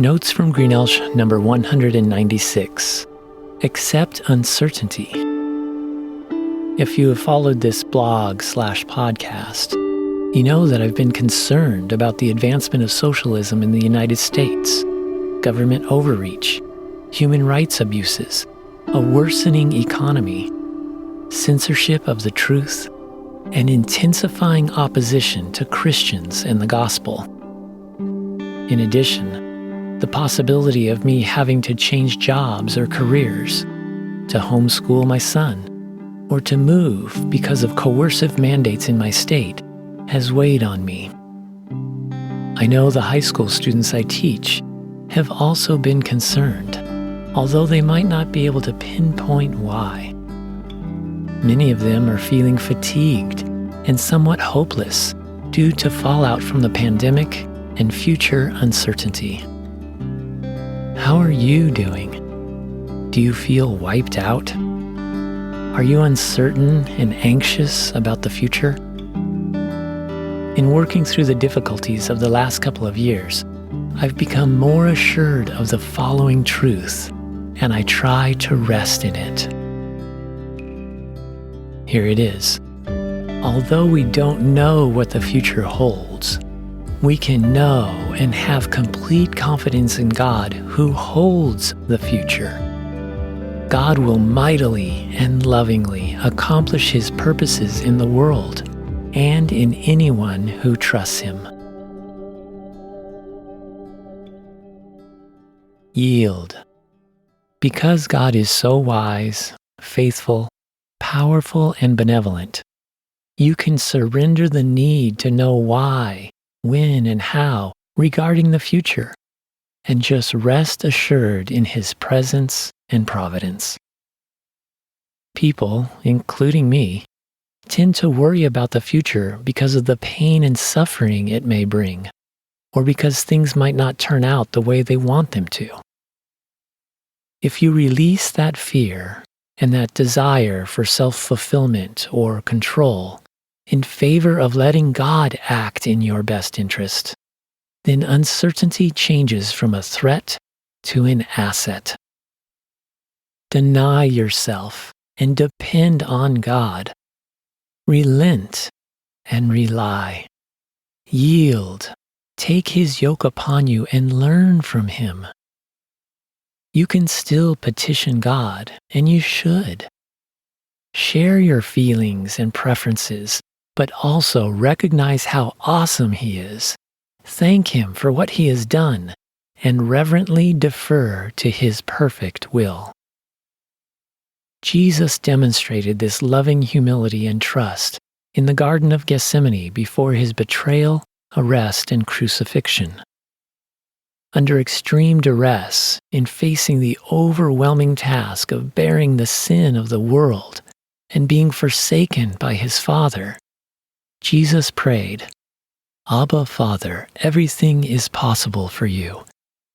Notes from Greenelsh number 196. Accept uncertainty. If you have followed this blog/podcast, you know that I've been concerned about the advancement of socialism in the United States, government overreach, human rights abuses, a worsening economy, censorship of the truth, and intensifying opposition to Christians and the gospel. In addition, the possibility of me having to change jobs or careers, to homeschool my son, or to move because of coercive mandates in my state has weighed on me. I know the high school students I teach have also been concerned, although they might not be able to pinpoint why. Many of them are feeling fatigued and somewhat hopeless due to fallout from the pandemic and future uncertainty. How are you doing? Do you feel wiped out? Are you uncertain and anxious about the future? In working through the difficulties of the last couple of years, I've become more assured of the following truth, and I try to rest in it. Here it is. Although we don't know what the future holds, we can know and have complete confidence in God who holds the future. God will mightily and lovingly accomplish His purposes in the world and in anyone who trusts Him. Yield. Because God is so wise, faithful, powerful, and benevolent, you can surrender the need to know why, when, and how regarding the future, and just rest assured in His presence and providence. People, including me, tend to worry about the future because of the pain and suffering it may bring, or because things might not turn out the way they want them to. If you release that fear and that desire for self-fulfillment or control in favor of letting God act in your best interest, then uncertainty changes from a threat to an asset. Deny yourself and depend on God. Relent and rely. Yield. Take His yoke upon you and learn from Him. You can still petition God, and you should. Share your feelings and preferences, but also recognize how awesome He is. Thank Him for what He has done, and reverently defer to His perfect will. Jesus demonstrated this loving humility and trust in the Garden of Gethsemane before His betrayal, arrest, and crucifixion. Under extreme duress, in facing the overwhelming task of bearing the sin of the world and being forsaken by His Father, Jesus prayed, "Abba, Father, everything is possible for you.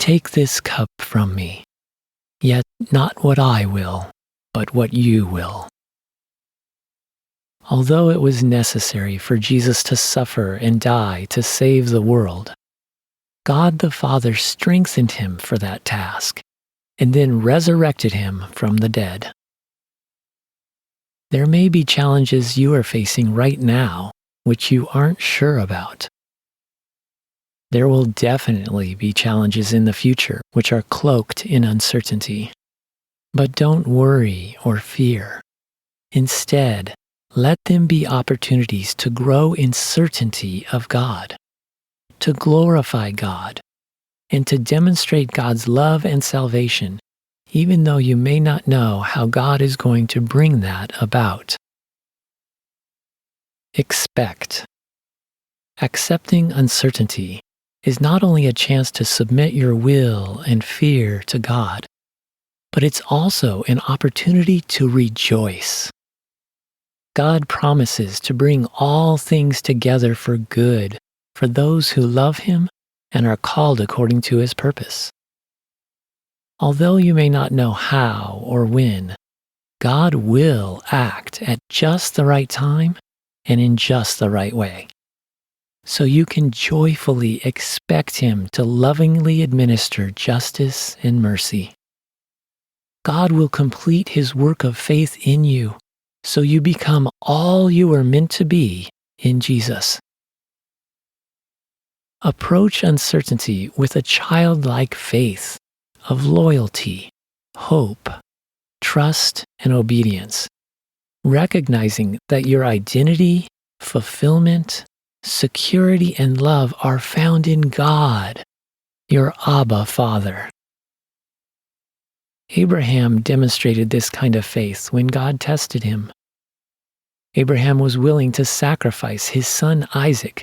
Take this cup from me. Yet not what I will, but what you will." Although it was necessary for Jesus to suffer and die to save the world, God the Father strengthened Him for that task and then resurrected Him from the dead. There may be challenges you are facing right now which you aren't sure about. There will definitely be challenges in the future which are cloaked in uncertainty. But don't worry or fear. Instead, let them be opportunities to grow in certainty of God, to glorify God, and to demonstrate God's love and salvation, even though you may not know how God is going to bring that about. Expect. Accepting uncertainty is not only a chance to submit your will and fear to God, but it's also an opportunity to rejoice. God promises to bring all things together for good for those who love Him and are called according to His purpose. Although you may not know how or when, God will act at just the right time and in just the right way. so you can joyfully expect Him to lovingly administer justice and mercy. God will complete His work of faith in you, so you become all you are meant to be in Jesus. Approach uncertainty with a childlike faith of loyalty, hope, trust, and obedience, recognizing that your identity, fulfillment, security, and love are found in God, your Abba Father. Abraham demonstrated this kind of faith when God tested him. Abraham was willing to sacrifice his son Isaac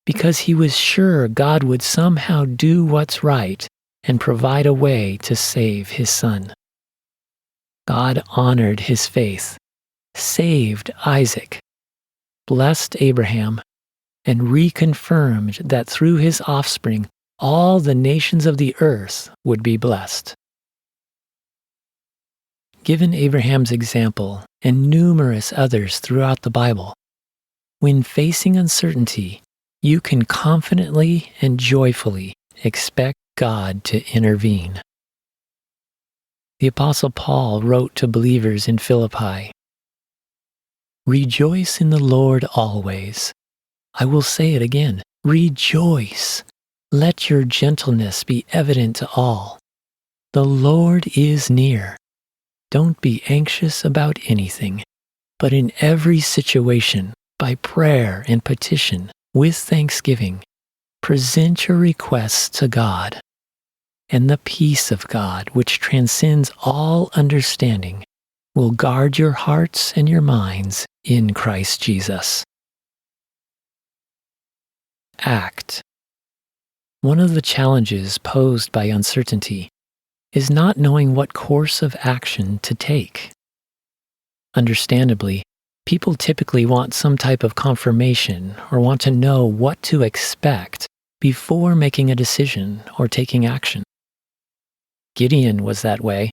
because he was sure God would somehow do what's right and provide a way to save his son. God honored his faith, saved Isaac, blessed Abraham, and reconfirmed that through his offspring all the nations of the earth would be blessed. Given Abraham's example and numerous others throughout the Bible, when facing uncertainty, you can confidently and joyfully expect God to intervene. The Apostle Paul wrote to believers in Philippi, "Rejoice in the Lord always. I will say it again, rejoice. Let your gentleness be evident to all. The Lord is near. Don't be anxious about anything, but in every situation, by prayer and petition, with thanksgiving, present your requests to God, and the peace of God, which transcends all understanding, will guard your hearts and your minds in Christ Jesus." Act. One of the challenges posed by uncertainty is not knowing what course of action to take. Understandably, people typically want some type of confirmation or want to know what to expect before making a decision or taking action. Gideon was that way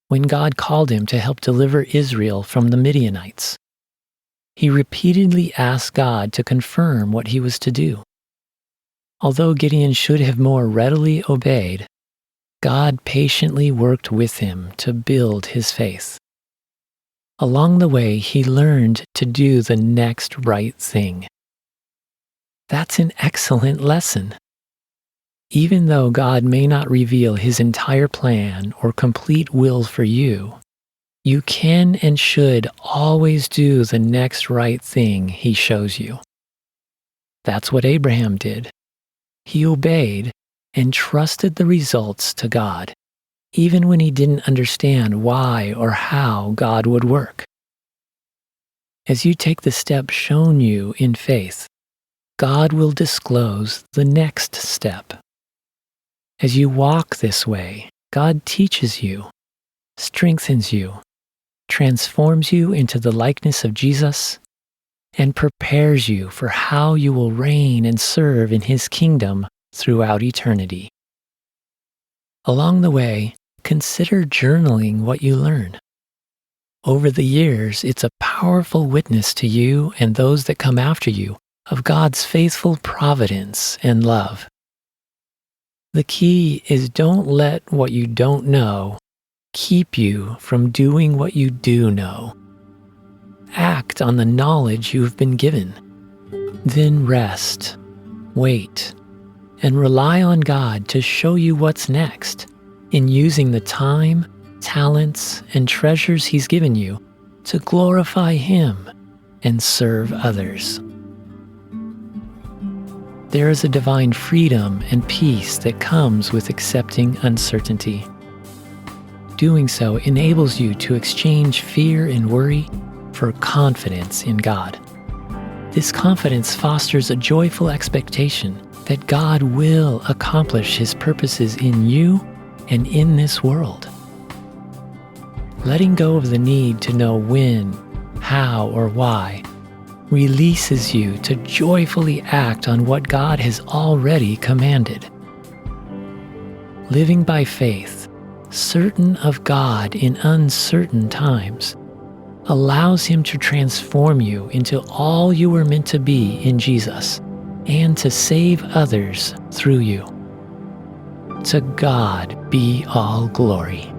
when God called him to help deliver Israel from the Midianites. He repeatedly asked God to confirm what he was to do. Although Gideon should have more readily obeyed, God patiently worked with him to build his faith. Along the way, he learned to do the next right thing. That's an excellent lesson. Even though God may not reveal his entire plan or complete will for you, you can and should always do the next right thing he shows you. That's what Abraham did. He obeyed and trusted the results to God, even when he didn't understand why or how God would work. As you take the step shown you in faith, God will disclose the next step. As you walk this way, God teaches you, strengthens you, transforms you into the likeness of Jesus, and prepares you for how you will reign and serve in his kingdom throughout eternity. Along the way, consider journaling what you learn. Over the years, it's a powerful witness to you and those that come after you of God's faithful providence and love. The key is don't let what you don't know keep you from doing what you do know. Act on the knowledge you have been given. Then rest, wait, and rely on God to show you what's next in using the time, talents, and treasures he's given you to glorify him and serve others. There is a divine freedom and peace that comes with accepting uncertainty. Doing so enables you to exchange fear and worry for confidence in God. This confidence fosters a joyful expectation that God will accomplish his purposes in you and in this world. Letting go of the need to know when, how, or why releases you to joyfully act on what God has already commanded. Living by faith, certain of God in uncertain times, allows him to transform you into all you were meant to be in Jesus, and to save others through you. To God be all glory.